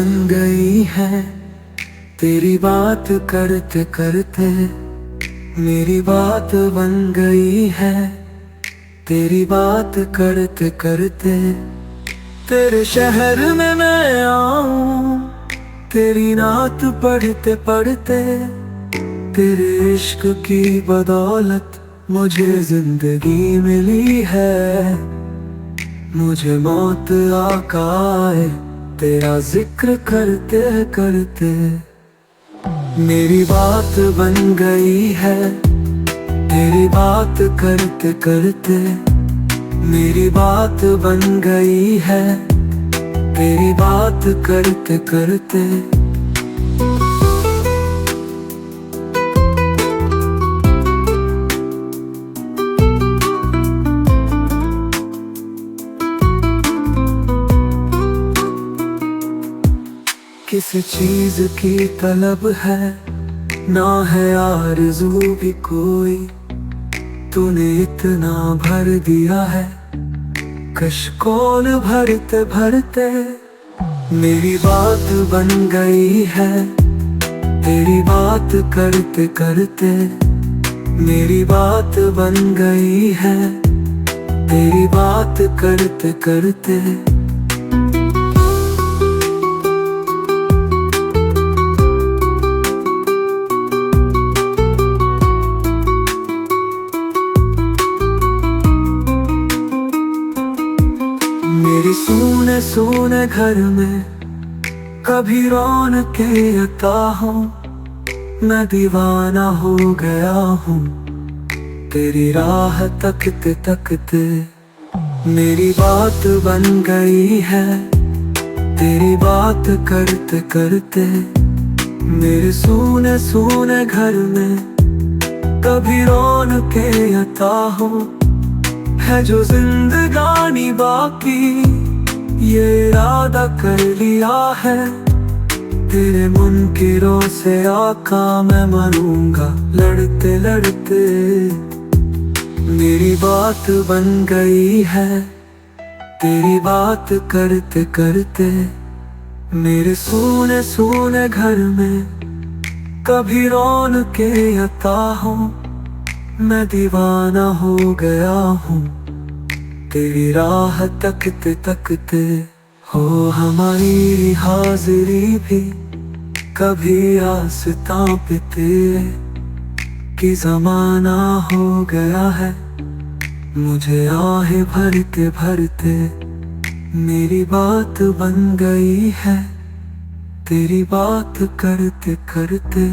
बन गई है तेरी बात करते करते। मेरी बात बन गई है तेरी बात करते करते। तेरे शहर में मैं आऊं तेरी नात पढ़ते पढ़ते। तेरे इश्क की बदौलत मुझे जिंदगी मिली है। मुझे मौत आए तेरा जिक्र करते करते। मेरी बात बन गई है तेरी बात करते करते। मेरी बात बन गई है तेरी बात करते करते। किसी चीज की तलब है ना है आरज़ू भी कोई। तूने इतना भर दिया है कशकोल भरते भरते। मेरी बात बन गई है तेरी बात करते करते। मेरी बात बन गई है तेरी बात करते करते। मेरी सूने सूने घर में कभी रौनकें अता हो। मैं दीवाना हो गया हूँ तेरी राह तकते तकते। मेरी बात बन गई है तेरी बात करते करते। मेरे सूने सूने घर में कभी रौनकें अता हो। है जो जिंदगानी बाकी ये इरादा कर लिया है। तेरे मुनकिरों से आका मैं मरूंगा लड़ते लड़ते। मेरी बात बन गई है तेरी बात करते करते। मेरे सूने सूने घर में कभी रौनकें अता हो। मैं दीवाना हो गया हूँ तेरी राह तकते तकते। हो हमारी हाजिरी भी कभी आस्था पे तेरे कि ज़माना हो गया है। मुझे आहें भरते भरते। मेरी बात बन गई है तेरी बात करते करते।